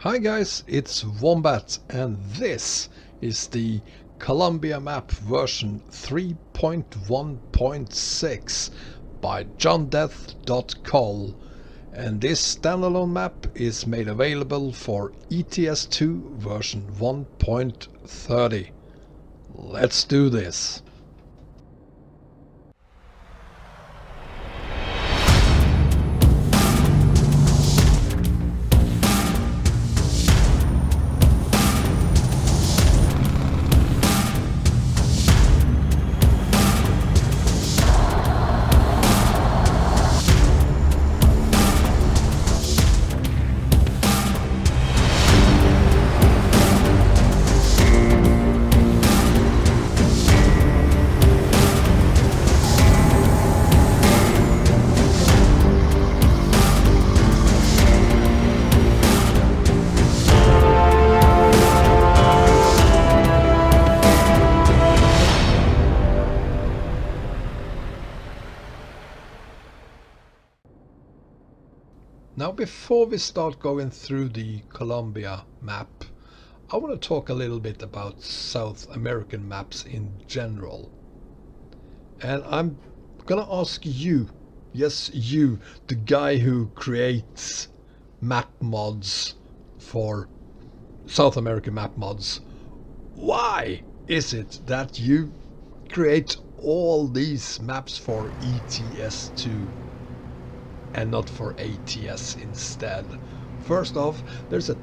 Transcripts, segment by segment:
Hi guys, it's Wombat and this is the Colombia Map version 3.1.6 by JhonDeath.Col, and this standalone map is made available for ETS2 version 1.30. Let's do this. Now, before we start going through the Colombia map, I want to talk a little bit about South American maps in general. And I'm gonna ask you, yes you, the guy who creates map mods for South American map mods, why is it that you create all these maps for ETS2? And not for ATS instead? First off, there's a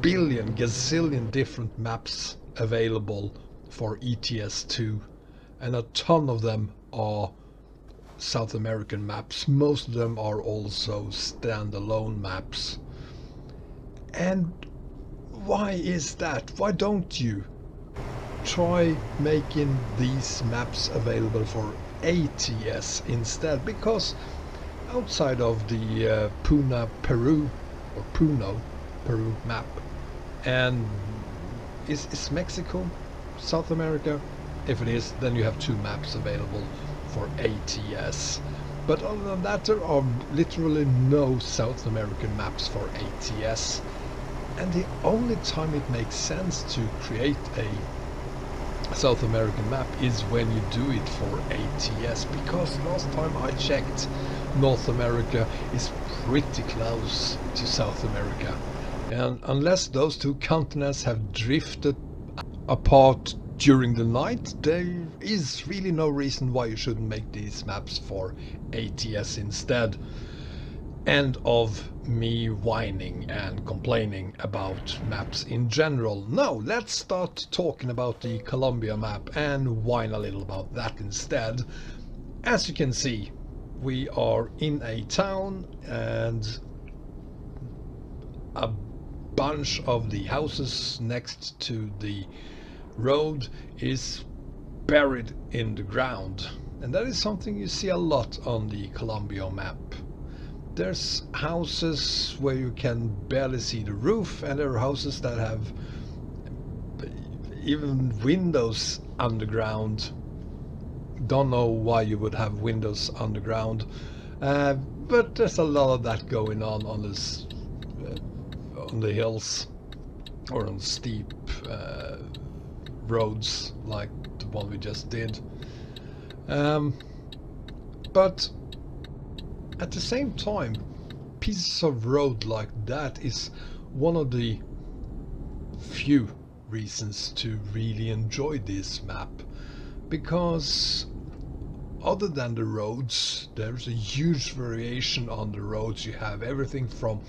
gazillion different maps available for ETS2, and a ton of them are South American maps. Most of them are also standalone maps. And why is that? Why don't you try making these maps available for ATS instead? Because outside of the Puno, Peru map, and is Mexico South America? If it is, then you have two maps available for ATS. But other than that, there are literally no South American maps for ATS. And the only time it makes sense to create a South American map is when you do it for ATS, because last time I checked, North America is pretty close to South America, and unless those two continents have drifted apart during the night, there is really no reason why you shouldn't make these maps for ATS instead. End of me whining and complaining about maps in general. No, let's start talking about the Colombia map and whine a little about that instead. As you can see, we are in a town, and a bunch of the houses next to the road is buried in the ground, and that is something you see a lot on the Colombia map. There's houses where you can barely see the roof, and there are houses that have even windows underground. Don't know why you would have windows underground, but there's a lot of that going on this on the hills or on steep roads like the one we just did. But at the same time, pieces of road like that is one of the few reasons to really enjoy this map, because other than the roads, there's a huge variation on the roads. You have everything from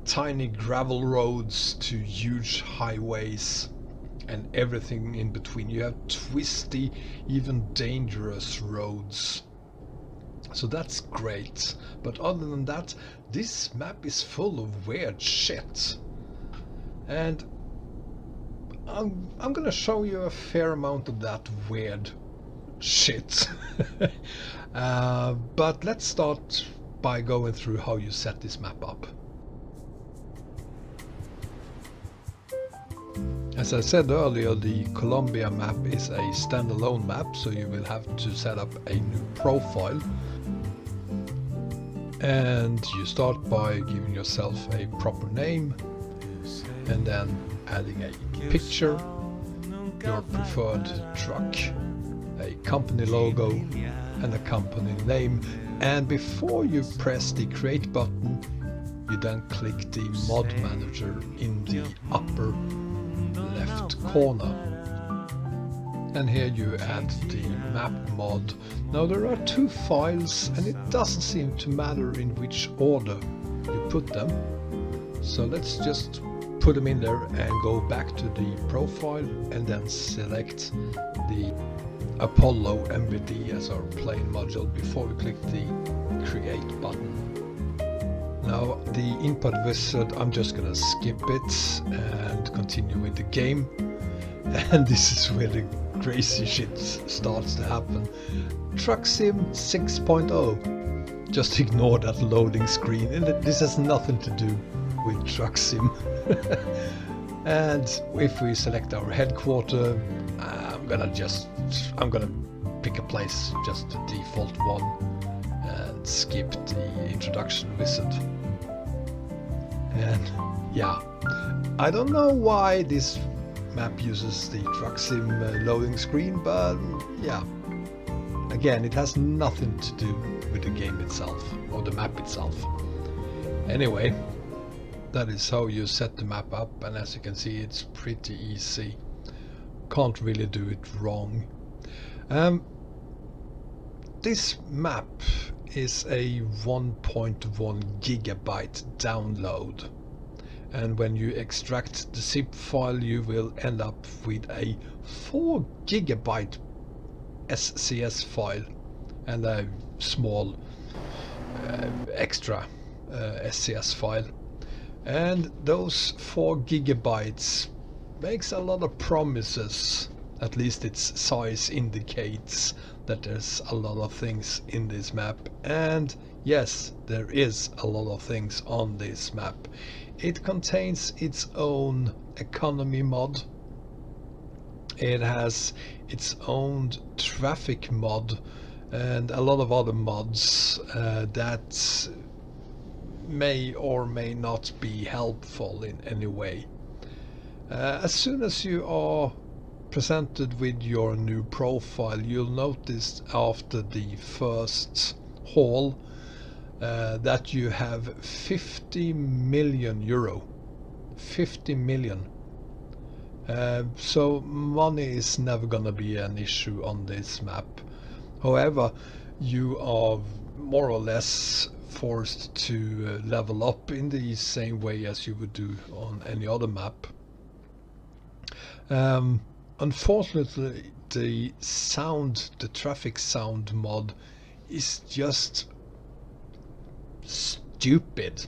tiny gravel roads to huge highways and everything in between. You have twisty, even dangerous roads. So that's great. But other than that, this map is full of weird shit. And I'm gonna show you a fair amount of that weird shit. But let's start by going through how you set this map up. As I said earlier, the Colombia map is a standalone map, so you will have to set up a new profile. And you start by giving yourself a proper name, and then adding a picture, your preferred truck, a company logo and a company name, and before you press the create button you then click the mod manager in the upper left corner, and here you add the map mod. Now there are two files and it doesn't seem to matter in which order you put them, so let's just put them in there and go back to the profile and then select the Apollo MBD as our plane module before we click the create button. Now the input wizard, I'm just gonna skip it and continue with the game, and this is where the crazy shit starts to happen. Truck Sim 6.0, just ignore that loading screen, and this has nothing to do with Truck Sim. And if we select our headquarter, I'm gonna pick a place, just the default one, and skip the introduction wizard. And yeah, I don't know why this map uses the Truck Sim loading screen, but yeah, again, it has nothing to do with the game itself or the map itself. Anyway, that is how you set the map up, and as you can see it's pretty easy. Can't really do it wrong. This map is a 1.1 gigabyte download, and when you extract the zip file you will end up with a 4 gigabyte SCS file and a small extra SCS file. And those 4 gigabytes makes a lot of promises. At least its size indicates that there's a lot of things in this map, and yes, there is a lot of things on this map. It contains its own economy mod, it has its own traffic mod, and a lot of other mods that may or may not be helpful in any way. As soon as you are presented with your new profile, you'll notice after the first haul that you have 50 million euro. 50 million. So money is never gonna be an issue on this map. However, you are more or less forced to level up in the same way as you would do on any other map. Unfortunately, the traffic sound mod is just stupid.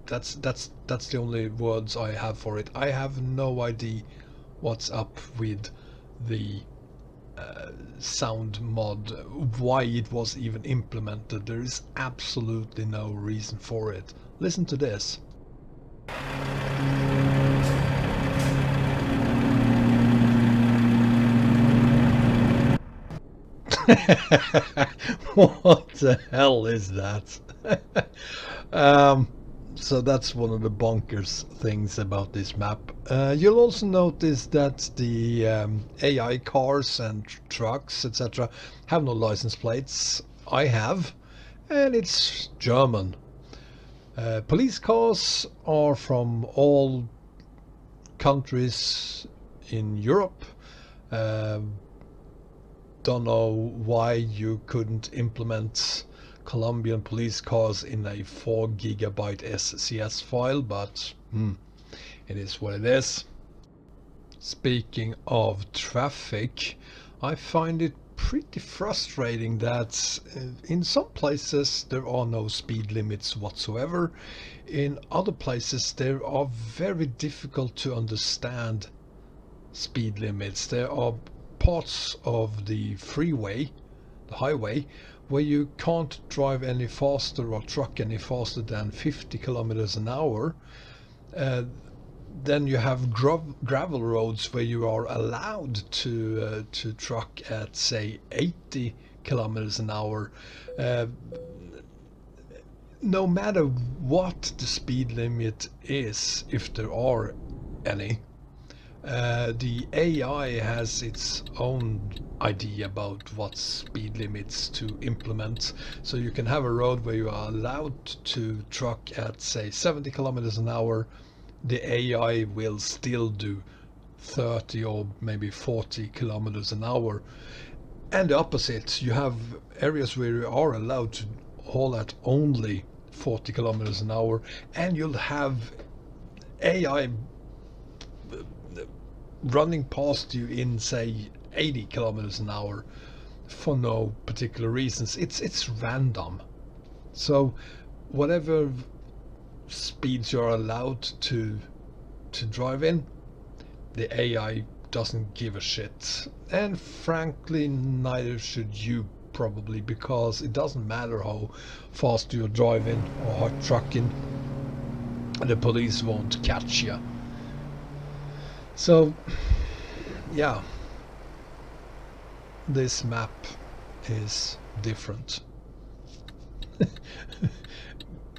That's the only words I have for it. I have no idea what's up with the sound mod, why it was even implemented. There is absolutely no reason for it. Listen to this. What the hell is that? So that's one of the bonkers things about this map. You'll also notice that the AI cars and trucks, etc., have no license plates. I have, and it's German. Police cars are from all countries in Europe. Don't know why you couldn't implement Colombian police cars in a 4 gigabyte SCS file, but it is what it is. Speaking of traffic, I find it pretty frustrating that in some places there are no speed limits whatsoever. In other places there are very difficult to understand speed limits. There are parts of the freeway, the highway, where you can't drive any faster or truck any faster than 50 kilometers an hour. Then you have gravel roads where you are allowed to truck at, say, 80 kilometers an hour. no matter what the speed limit is, if there are any, the AI has its own idea about what speed limits to implement. So you can have a road where you are allowed to truck at, say, 70 kilometers an hour. The AI will still do 30 or maybe 40 kilometers an hour. And the opposite, you have areas where you are allowed to haul at only 40 kilometers an hour, and you'll have AI running past you in, say, 80 kilometers an hour for no particular reasons. It's random. So whatever speeds you're allowed to drive in, the AI doesn't give a shit. And frankly, neither should you probably, because it doesn't matter how fast you're driving or hot trucking, the police won't catch you. So yeah, this map is different.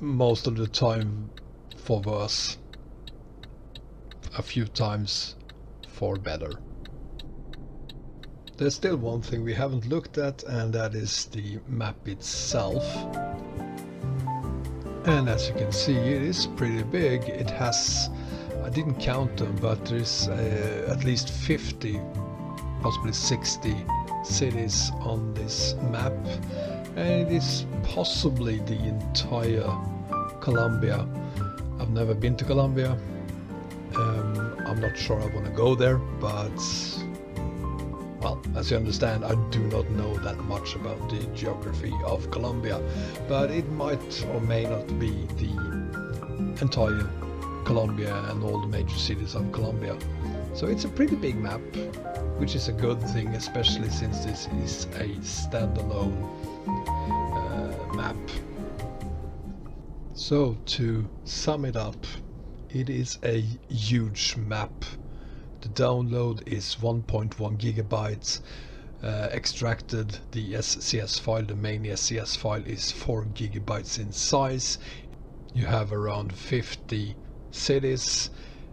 Most of the time for worse, a few times for better. There's still one thing we haven't looked at, and that is the map itself. And as you can see, it is pretty big. It has, I didn't count them, but there's at least 50, possibly 60 cities on this map, and it is possibly the entire Colombia. I've never been to Colombia. I'm not sure I want to go there, but well, as you understand, I do not know that much about the geography of Colombia, but it might or may not be the entire Colombia and all the major cities of Colombia. So it's a pretty big map, which is a good thing, especially since this is a standalone map. So to sum it up, it is a huge map. The download is 1.1 gigabytes. Extracted the SCS file, the main SCS file, is 4 gigabytes in size. You have around 50 cities.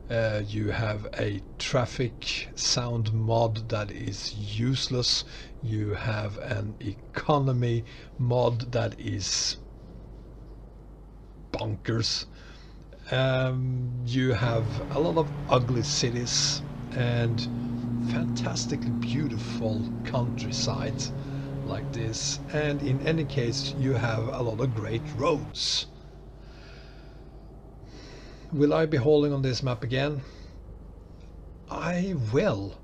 You have a traffic sound mod that is useless. You have an economy mod that is bonkers. You have a lot of ugly cities and fantastically beautiful countryside like this, and in any case you have a lot of great roads. Will I be hauling on this map again? I will.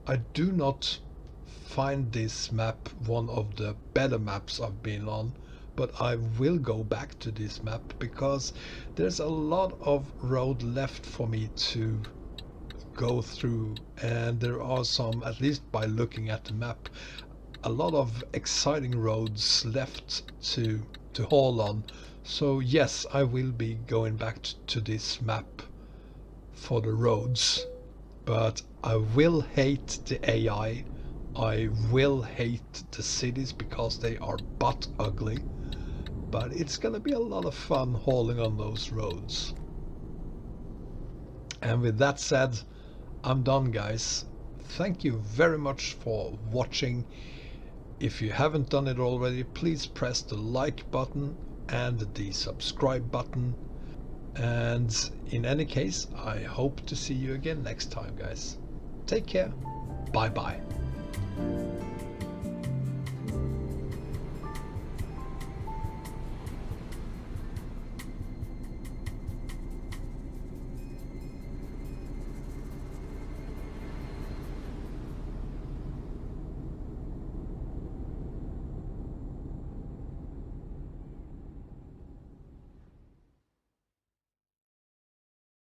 I do not find this map one of the better maps I've been on, but I will go back to this map because there's a lot of road left for me to go through, and there are some, at least by looking at the map, a lot of exciting roads left to haul on. So yes, I will be going back to this map for the roads, but I will hate the AI. I will hate the cities because they are butt ugly, but it's gonna be a lot of fun hauling on those roads. And with that said, I'm done, guys. Thank you very much for watching. If you haven't done it already, please press the like button and the subscribe button. And in any case, I hope to see you again next time, guys. Take care. Bye bye.